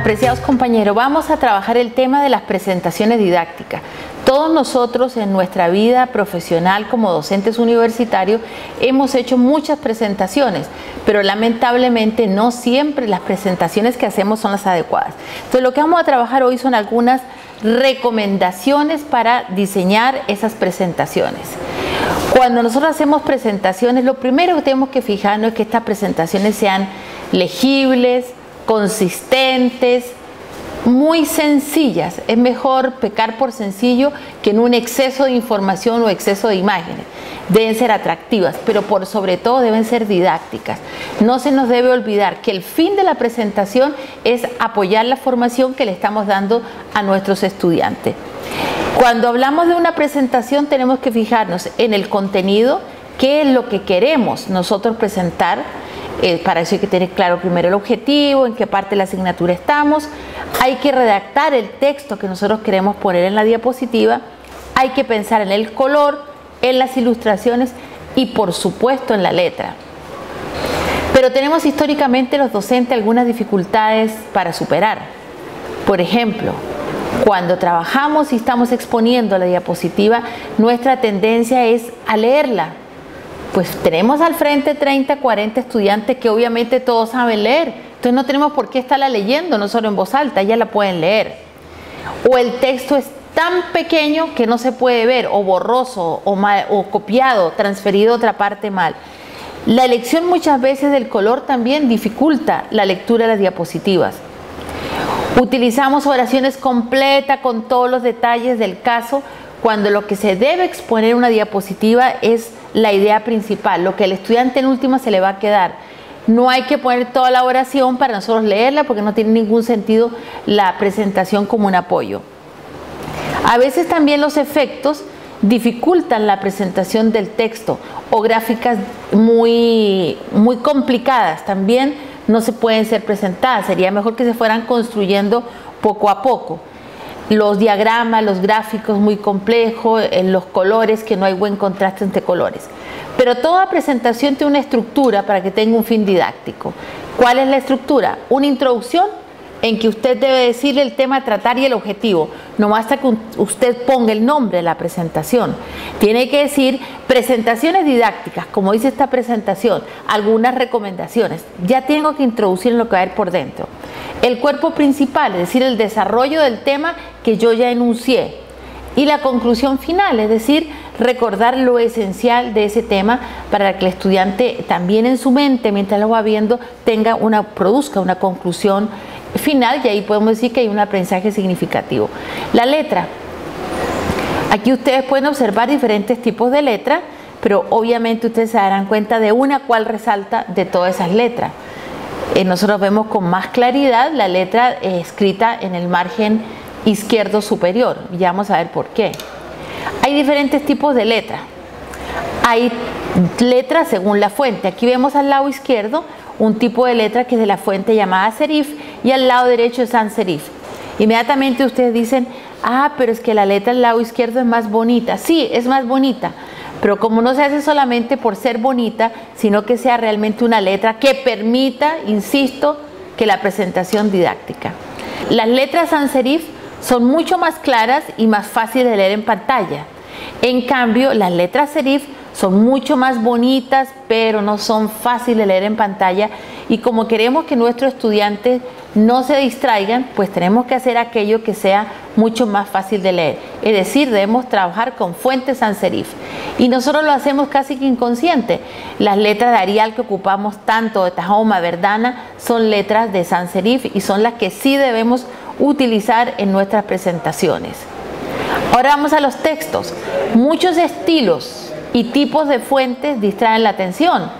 Apreciados compañeros, vamos a trabajar el tema de las presentaciones didácticas. Todos nosotros en nuestra vida profesional como docentes universitarios hemos hecho muchas presentaciones, pero lamentablemente no siempre las presentaciones que hacemos son las adecuadas. Entonces lo que vamos a trabajar hoy son algunas recomendaciones para diseñar esas presentaciones. Cuando nosotros hacemos presentaciones, lo primero que tenemos que fijarnos es que estas presentaciones sean legibles, consistentes, muy sencillas. Es mejor pecar por sencillo que en un exceso de información o exceso de imágenes. Deben ser atractivas, pero por sobre todo deben ser didácticas. No se nos debe olvidar que el fin de la presentación es apoyar la formación que le estamos dando a nuestros estudiantes. Cuando hablamos de una presentación tenemos que fijarnos en el contenido, qué es lo que queremos nosotros presentar. Para eso hay que tener claro primero el objetivo, en qué parte de la asignatura estamos. Hay que redactar el texto que nosotros queremos poner en la diapositiva. Hay que pensar en el color, en las ilustraciones y por supuesto en la letra. Pero tenemos históricamente los docentes algunas dificultades para superar. Por ejemplo, cuando trabajamos y estamos exponiendo la diapositiva, nuestra tendencia es a leerla. Pues tenemos al frente 30, 40 estudiantes que obviamente todos saben leer. Entonces no tenemos por qué estarla leyendo, no solo en voz alta, ya la pueden leer. O el texto es tan pequeño que no se puede ver, o borroso, o copiado, transferido a otra parte mal. La elección muchas veces del color también dificulta la lectura de las diapositivas. Utilizamos oraciones completas con todos los detalles del caso, cuando lo que se debe exponer en una diapositiva es la idea principal, lo que al estudiante en última se le va a quedar. No hay que poner toda la oración para nosotros leerla porque no tiene ningún sentido la presentación como un apoyo. A veces también los efectos dificultan la presentación del texto o gráficas muy complicadas también no se pueden ser presentadas. Sería mejor que se fueran construyendo poco a poco. Los diagramas, los gráficos muy complejos, los colores, que no hay buen contraste entre colores. Pero toda presentación tiene una estructura para que tenga un fin didáctico. ¿Cuál es la estructura? Una introducción en que usted debe decirle el tema a tratar y el objetivo. No basta que usted ponga el nombre de la presentación. Tiene que decir presentaciones didácticas, como dice esta presentación, algunas recomendaciones. Ya tengo que introducir en lo que va a ir por dentro. El cuerpo principal, es decir, el desarrollo del tema que yo ya enuncié. Y la conclusión final, es decir, recordar lo esencial de ese tema para que el estudiante también en su mente, mientras lo va viendo, produzca una conclusión final, y ahí podemos decir que hay un aprendizaje significativo. La letra. Aquí ustedes pueden observar diferentes tipos de letra, pero obviamente ustedes se darán cuenta de una cual resalta de todas esas letras. Nosotros vemos con más claridad la letra escrita en el margen izquierdo superior. Ya vamos a ver por qué. Hay diferentes tipos de letras. Hay letras según la fuente. Aquí vemos al lado izquierdo un tipo de letra que es de la fuente llamada serif y al lado derecho es sans serif. Inmediatamente ustedes dicen, pero es que la letra del lado izquierdo es más bonita. Sí, es más bonita. Pero como no se hace solamente por ser bonita, sino que sea realmente una letra que permita, insisto, que la presentación didáctica. Las letras sans serif son mucho más claras y más fáciles de leer en pantalla. En cambio, las letras serif son mucho más bonitas, pero no son fáciles de leer en pantalla. Y como queremos que nuestros estudiantes no se distraigan, pues tenemos que hacer aquello que sea mucho más fácil de leer. Es decir, debemos trabajar con fuentes sans serif. Y nosotros lo hacemos casi que inconsciente. Las letras de Arial que ocupamos tanto, de Tahoma, Verdana, son letras de sans serif y son las que sí debemos utilizar en nuestras presentaciones. Ahora vamos a los textos. Muchos estilos y tipos de fuentes distraen la atención.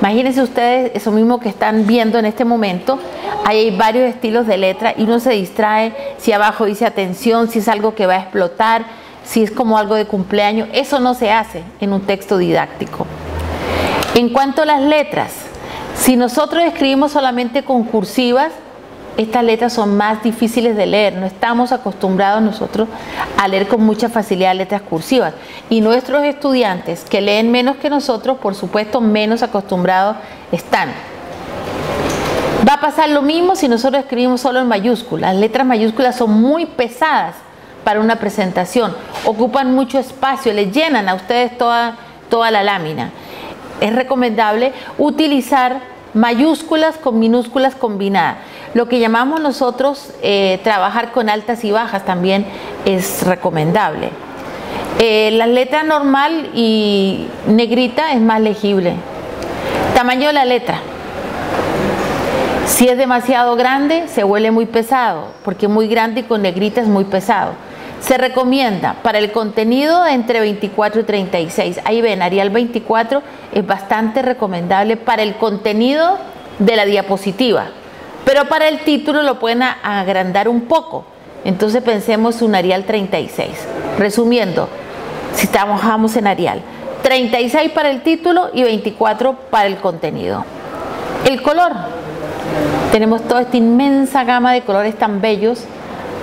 Imagínense ustedes eso mismo que están viendo en este momento. Hay varios estilos de letra y uno se distrae si abajo dice atención, si es algo que va a explotar, si es como algo de cumpleaños. Eso no se hace en un texto didáctico. En cuanto a las letras, si nosotros escribimos solamente con cursivas, estas letras son más difíciles de leer. No estamos acostumbrados nosotros a leer con mucha facilidad letras cursivas. Y nuestros estudiantes que leen menos que nosotros, por supuesto, menos acostumbrados están. Va a pasar lo mismo si nosotros escribimos solo en mayúsculas. Las letras mayúsculas son muy pesadas para una presentación, ocupan mucho espacio, les llenan a ustedes toda la lámina. Es recomendable utilizar mayúsculas con minúsculas combinadas. Lo que llamamos nosotros trabajar con altas y bajas también es recomendable. La letra normal y negrita es más legible. Tamaño de la letra. Si es demasiado grande, se vuelve muy pesado, porque muy grande y con negrita es muy pesado. Se recomienda para el contenido entre 24 y 36. Ahí ven, Arial 24 es bastante recomendable para el contenido de la diapositiva, pero para el título lo pueden agrandar un poco. Entonces pensemos un Arial 36. Resumiendo, si trabajamos en Arial, 36 para el título y 24 para el contenido. El color. Tenemos toda esta inmensa gama de colores tan bellos,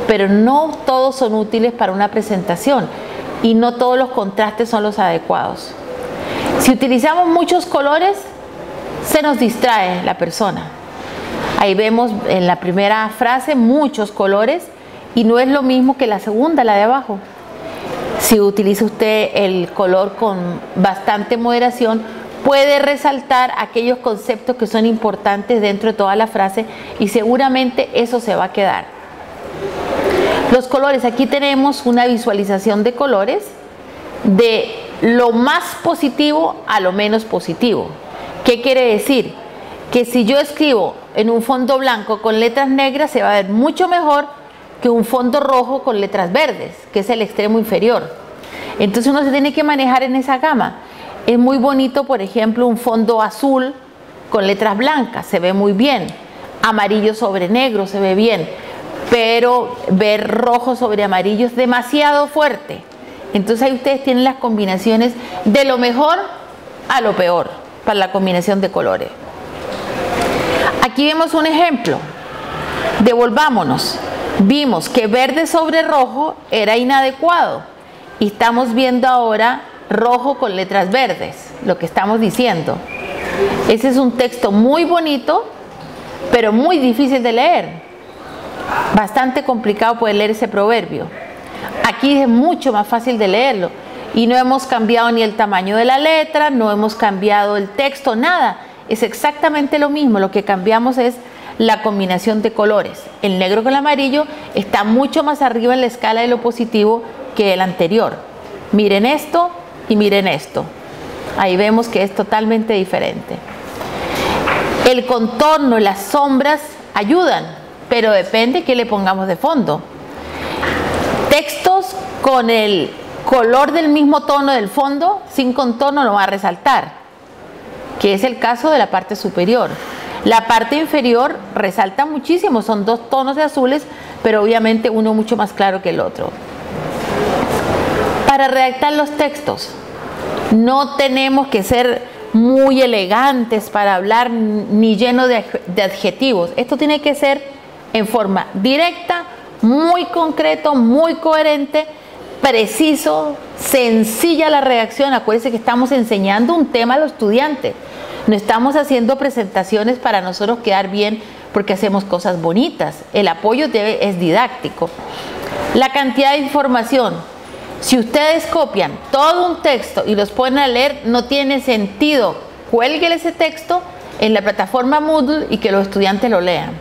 pero no todos son útiles para una presentación y no todos los contrastes son los adecuados. Si utilizamos muchos colores, se nos distrae la persona. Ahí vemos en la primera frase muchos colores y no es lo mismo que la segunda, la de abajo. Si utiliza usted el color con bastante moderación, puede resaltar aquellos conceptos que son importantes dentro de toda la frase y seguramente eso se va a quedar. Los colores, aquí tenemos una visualización de colores de lo más positivo a lo menos positivo. ¿Qué quiere decir? Que si yo escribo en un fondo blanco con letras negras se va a ver mucho mejor que un fondo rojo con letras verdes, que es el extremo inferior. Entonces uno se tiene que manejar en esa gama. Es muy bonito, por ejemplo, un fondo azul con letras blancas, se ve muy bien. Amarillo sobre negro se ve bien, pero ver rojo sobre amarillo es demasiado fuerte. Entonces ahí ustedes tienen las combinaciones de lo mejor a lo peor para la combinación de colores. Aquí vemos un ejemplo. Devolvámonos. Vimos que verde sobre rojo era inadecuado y estamos viendo ahora rojo con letras verdes, lo que estamos diciendo. Ese es un texto muy bonito, pero muy difícil de leer. Bastante complicado poder leer ese proverbio. Aquí es mucho más fácil de leerlo y no hemos cambiado ni el tamaño de la letra, no hemos cambiado el texto, nada. Es exactamente lo mismo, lo que cambiamos es la combinación de colores. El negro con el amarillo está mucho más arriba en la escala de lo positivo que el anterior. Miren esto y miren esto. Ahí vemos que es totalmente diferente. El contorno y las sombras ayudan, pero depende qué le pongamos de fondo. Textos con el color del mismo tono del fondo, sin contorno, lo va a resaltar, que es el caso de la parte superior. La parte inferior resalta muchísimo, son dos tonos de azules, pero obviamente uno mucho más claro que el otro. Para redactar los textos, no tenemos que ser muy elegantes para hablar ni lleno de adjetivos. Esto tiene que ser en forma directa, muy concreto, muy coherente, preciso, sencilla la redacción. Acuérdense que estamos enseñando un tema a los estudiantes. No estamos haciendo presentaciones para nosotros quedar bien porque hacemos cosas bonitas. El apoyo es didáctico. La cantidad de información. Si ustedes copian todo un texto y los ponen a leer, no tiene sentido. Cuélguenle ese texto en la plataforma Moodle y que los estudiantes lo lean.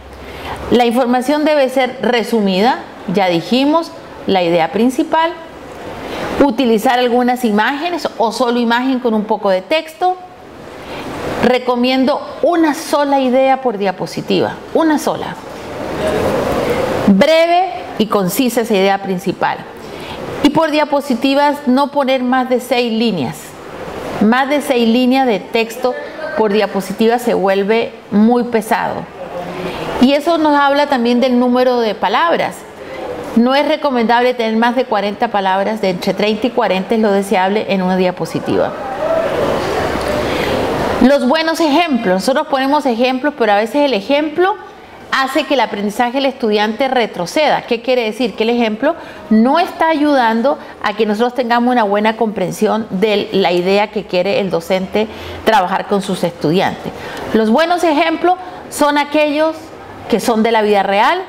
La información debe ser resumida, ya dijimos, la idea principal. Utilizar algunas imágenes o solo imagen con un poco de texto. Recomiendo una sola idea por diapositiva, una sola. Breve y concisa esa idea principal. Y por diapositivas no poner más de 6 líneas. Más de 6 líneas de texto por diapositiva se vuelve muy pesado. Y eso nos habla también del número de palabras. No es recomendable tener más de 40 palabras, de entre 30 y 40 es lo deseable en una diapositiva. Los buenos ejemplos. Nosotros ponemos ejemplos, pero a veces el ejemplo hace que el aprendizaje del estudiante retroceda. ¿Qué quiere decir? Que el ejemplo no está ayudando a que nosotros tengamos una buena comprensión de la idea que quiere el docente trabajar con sus estudiantes. Los buenos ejemplos son aquellos que son de la vida real,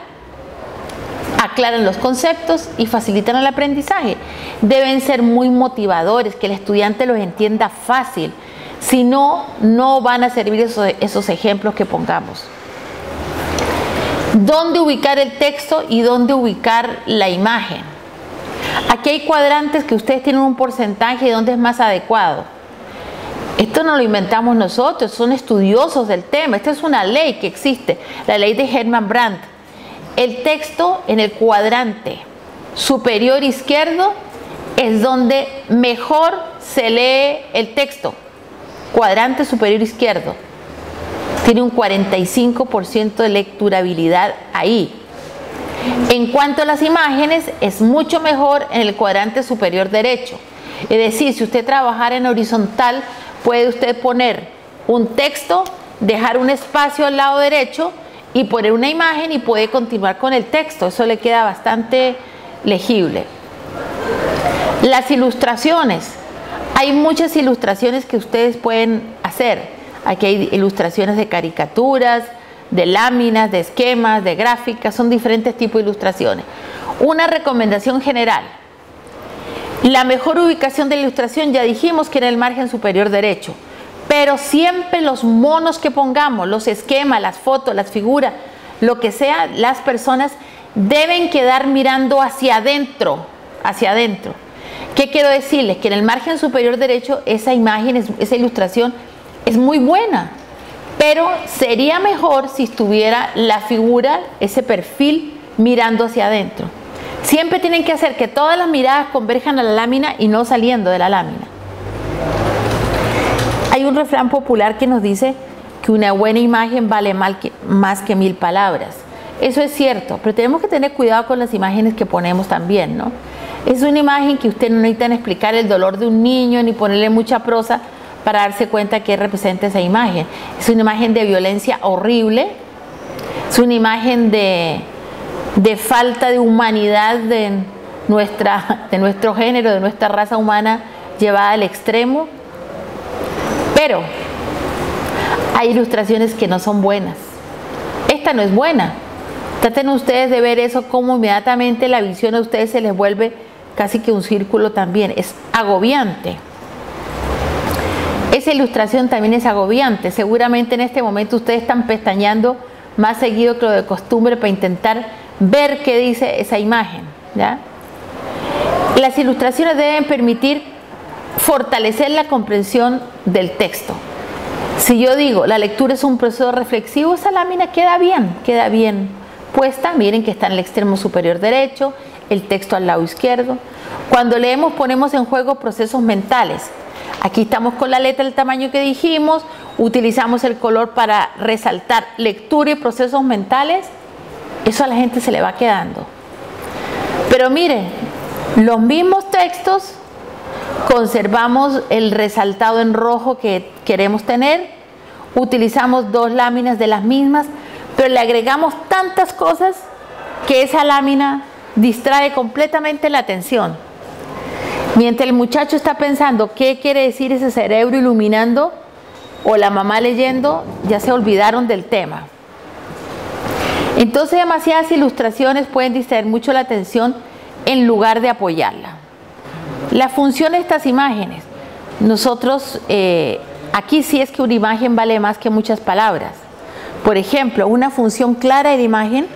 aclaran los conceptos y facilitan el aprendizaje. Deben ser muy motivadores, que el estudiante los entienda fácil. Si no, no van a servir esos ejemplos que pongamos. ¿Dónde ubicar el texto y dónde ubicar la imagen? Aquí hay cuadrantes que ustedes tienen un porcentaje de dónde es más adecuado. Esto no lo inventamos nosotros, son estudiosos del tema. Esta es una ley que existe, la ley de Hermann Brandt. El texto en el cuadrante superior izquierdo es donde mejor se lee el texto. Cuadrante superior izquierdo. Tiene un 45% de lecturabilidad ahí. En cuanto a las imágenes, es mucho mejor en el cuadrante superior derecho. Es decir, si usted trabajara en horizontal, puede usted poner un texto, dejar un espacio al lado derecho y poner una imagen y puede continuar con el texto. Eso le queda bastante legible. Las ilustraciones. Hay muchas ilustraciones que ustedes pueden hacer. Aquí hay ilustraciones de caricaturas, de láminas, de esquemas, de gráficas, son diferentes tipos de ilustraciones. Una recomendación general. La mejor ubicación de la ilustración ya dijimos que era el margen superior derecho, pero siempre los monos que pongamos, los esquemas, las fotos, las figuras, lo que sea, las personas deben quedar mirando hacia adentro, hacia adentro. ¿Qué quiero decirles? Que en el margen superior derecho esa imagen, esa ilustración es muy buena, pero sería mejor si estuviera la figura, ese perfil, mirando hacia adentro. Siempre tienen que hacer que todas las miradas converjan a la lámina y no saliendo de la lámina. Hay un refrán popular que nos dice que una buena imagen vale más que 1000 palabras. Eso es cierto, pero tenemos que tener cuidado con las imágenes que ponemos también, ¿no? Es una imagen que usted no necesita explicar el dolor de un niño ni ponerle mucha prosa para darse cuenta qué representa esa imagen. Es una imagen de violencia horrible, es una imagen de falta de humanidad de nuestro género, de nuestra raza humana llevada al extremo. Pero hay ilustraciones que no son buenas. Esta no es buena. Traten ustedes de ver eso, como inmediatamente la visión a ustedes se les vuelve casi que un círculo también. Es agobiante. Esa ilustración también es agobiante. Seguramente en este momento ustedes están pestañeando más seguido que lo de costumbre para intentar ver qué dice esa imagen, ¿ya? Las ilustraciones deben permitir fortalecer la comprensión del texto. Si yo digo, la lectura es un proceso reflexivo, esa lámina queda bien puesta. Miren que está en el extremo superior derecho, el texto al lado izquierdo. Cuando leemos ponemos en juego procesos mentales. Aquí estamos con la letra del tamaño que dijimos, utilizamos el color para resaltar lectura y procesos mentales. Eso a la gente se le va quedando. Pero miren, los mismos textos, conservamos el resaltado en rojo que queremos tener, utilizamos 2 láminas de las mismas, pero le agregamos tantas cosas que esa lámina distrae completamente la atención. Mientras el muchacho está pensando qué quiere decir ese cerebro iluminando, o la mamá leyendo, ya se olvidaron del tema. Entonces demasiadas ilustraciones pueden distraer mucho la atención en lugar de apoyarla. La función de estas imágenes, nosotros aquí sí es que una imagen vale más que muchas palabras. Por ejemplo, una función clara de la imagen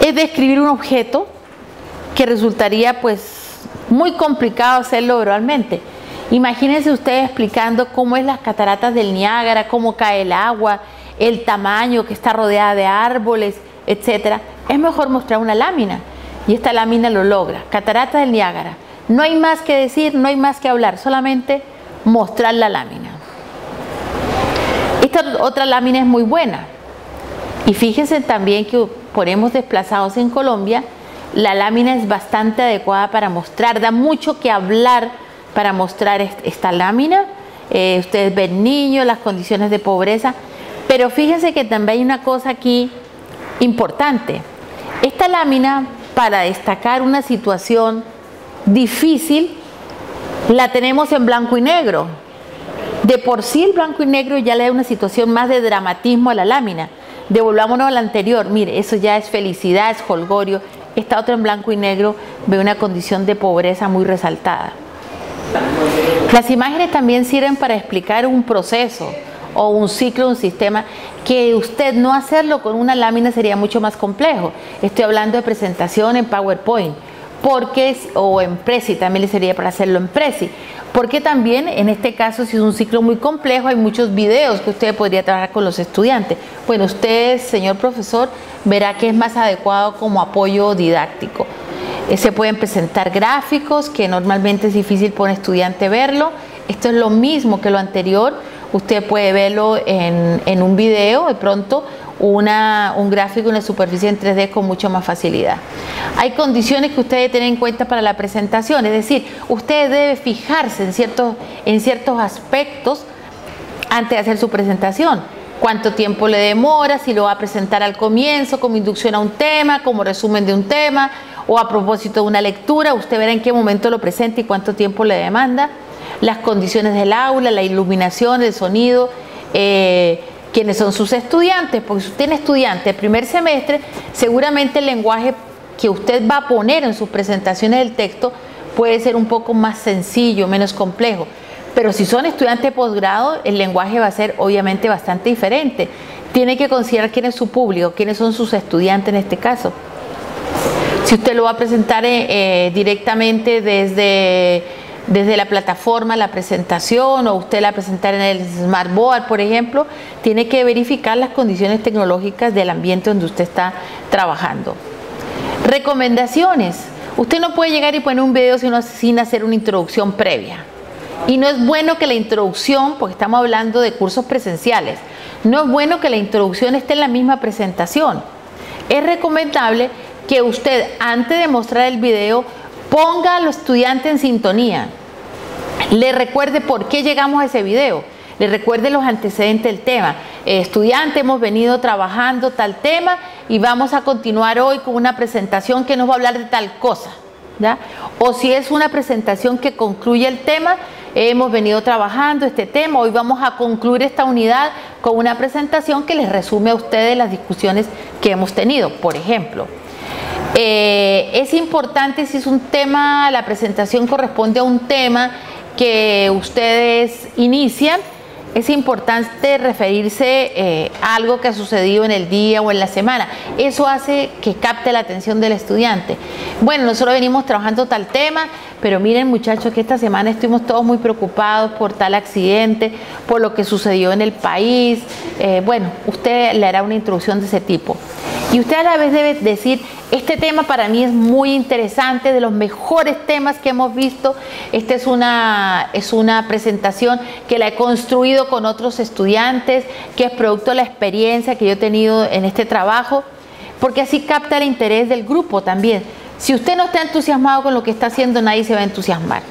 es describir un objeto que resultaría pues muy complicado hacerlo verbalmente. Imagínense ustedes explicando cómo es las cataratas del Niágara, cómo cae el agua, el tamaño, que está rodeada de árboles, etc. Es mejor mostrar una lámina, y esta lámina lo logra. Cataratas del Niágara. No hay más que decir, no hay más que hablar, solamente mostrar la lámina. Esta otra lámina es muy buena. Y fíjense también que ponemos desplazados en Colombia, la lámina es bastante adecuada para mostrar, da mucho que hablar para mostrar esta lámina. Ustedes ven niños, las condiciones de pobreza, pero fíjense que también hay una cosa aquí importante. Esta lámina, para destacar una situación difícil, la tenemos en blanco y negro. De por sí el blanco y negro ya le da una situación más de dramatismo a la lámina, Devolvámonos al anterior, mire, eso ya es felicidad, es jolgorio. Esta otra en blanco y negro ve una condición de pobreza muy resaltada. Las imágenes también sirven para explicar un proceso o un ciclo, un sistema, que usted no hacerlo con una lámina sería mucho más complejo. Estoy hablando de presentación en PowerPoint, o en Prezi, también le sería para hacerlo en Prezi, porque también en este caso, si es un ciclo muy complejo, hay muchos videos que usted podría trabajar con los estudiantes. Bueno, usted, señor profesor, verá que es más adecuado como apoyo didáctico. Se pueden presentar gráficos, que normalmente es difícil para un estudiante verlo. Esto es lo mismo que lo anterior. Usted puede verlo en un video, de pronto un gráfico, una superficie en 3D con mucha más facilidad. Hay condiciones que usted debe tener en cuenta para la presentación, es decir, usted debe fijarse en ciertos aspectos antes de hacer su presentación. Cuánto tiempo le demora, si lo va a presentar al comienzo, como inducción a un tema, como resumen de un tema, o a propósito de una lectura. Usted verá en qué momento lo presenta y cuánto tiempo le demanda. Las condiciones del aula, la iluminación, el sonido, quiénes son sus estudiantes, porque si usted es estudiante de primer semestre, seguramente el lenguaje que usted va a poner en sus presentaciones del texto puede ser un poco más sencillo, menos complejo. Pero si son estudiantes de posgrado, el lenguaje va a ser obviamente bastante diferente. Tiene que considerar quién es su público, quiénes son sus estudiantes en este caso. Si usted lo va a presentar directamente desde la plataforma, la presentación, o usted la va a presentar en el Smartboard, por ejemplo, tiene que verificar las condiciones tecnológicas del ambiente donde usted está trabajando. Recomendaciones. Usted no puede llegar y poner un video sin hacer una introducción previa. Y no es bueno que la introducción, porque estamos hablando de cursos presenciales, no es bueno que la introducción esté en la misma presentación. Es recomendable que usted, antes de mostrar el video, ponga a los estudiantes en sintonía. Le recuerde por qué llegamos a ese video. Le recuerde los antecedentes del tema. Estudiante, hemos venido trabajando tal tema y vamos a continuar hoy con una presentación que nos va a hablar de tal cosa, ¿ya? O si es una presentación que concluye el tema, hemos venido trabajando este tema, hoy vamos a concluir esta unidad con una presentación que les resume a ustedes las discusiones que hemos tenido, por ejemplo. Es importante, si es un tema, la presentación corresponde a un tema que ustedes inician, es importante referirse a algo que ha sucedido en el día o en la semana. Eso hace que capte la atención del estudiante. Bueno, nosotros venimos trabajando tal tema, pero miren, muchachos, que esta semana estuvimos todos muy preocupados por tal accidente, por lo que sucedió en el país. Bueno, usted le hará una introducción de ese tipo. Y usted a la vez debe decir, este tema para mí es muy interesante, de los mejores temas que hemos visto. Esta es una presentación que la he construido con otros estudiantes, que es producto de la experiencia que yo he tenido en este trabajo, porque así capta el interés del grupo también. Si usted no está entusiasmado con lo que está haciendo, nadie se va a entusiasmar.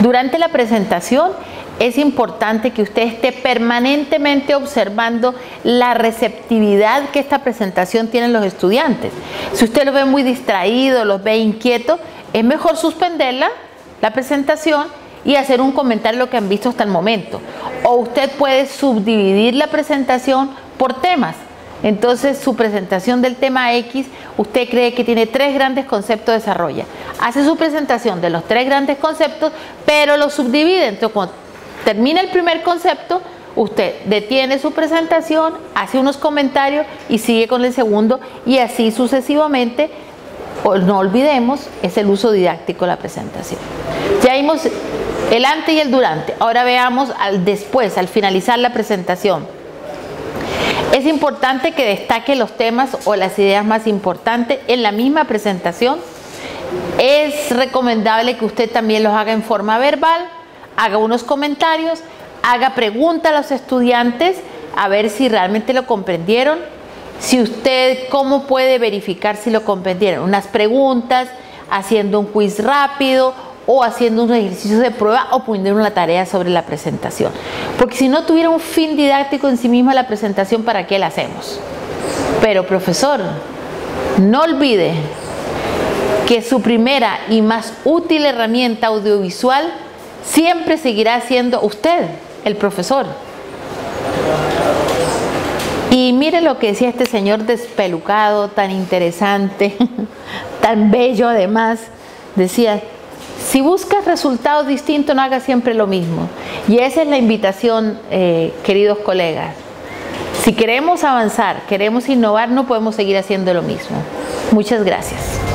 Durante la presentación, es importante que usted esté permanentemente observando la receptividad que esta presentación tiene en los estudiantes. Si usted los ve muy distraídos, los ve inquietos, es mejor suspenderla, la presentación, y hacer un comentario de lo que han visto hasta el momento. O usted puede subdividir la presentación por temas. Entonces, su presentación del tema X, usted cree que tiene 3 grandes conceptos, desarrolla. Hace su presentación de los 3 grandes conceptos, pero los subdivide. Entonces, cuando termina el primer concepto, usted detiene su presentación, hace unos comentarios y sigue con el segundo, y así sucesivamente. No olvidemos, es el uso didáctico de la presentación. Ya vimos el antes y el durante. Ahora veamos al después, al finalizar la presentación. Es importante que destaque los temas o las ideas más importantes en la misma presentación. Es recomendable que usted también los haga en forma verbal, haga unos comentarios, haga preguntas a los estudiantes a ver si realmente lo comprendieron. Si usted, ¿cómo puede verificar si lo comprendieron? Unas preguntas, haciendo un quiz rápido, o haciendo un ejercicio de prueba, o poniendo una tarea sobre la presentación. Porque si no tuviera un fin didáctico en sí misma la presentación, ¿para qué la hacemos? Pero profesor, no olvide que su primera y más útil herramienta audiovisual siempre seguirá siendo usted, el profesor. Y mire lo que decía este señor despelucado, tan interesante, tan bello además. Decía, si buscas resultados distintos, no hagas siempre lo mismo. Y esa es la invitación, queridos colegas. Si queremos avanzar, queremos innovar, no podemos seguir haciendo lo mismo. Muchas gracias.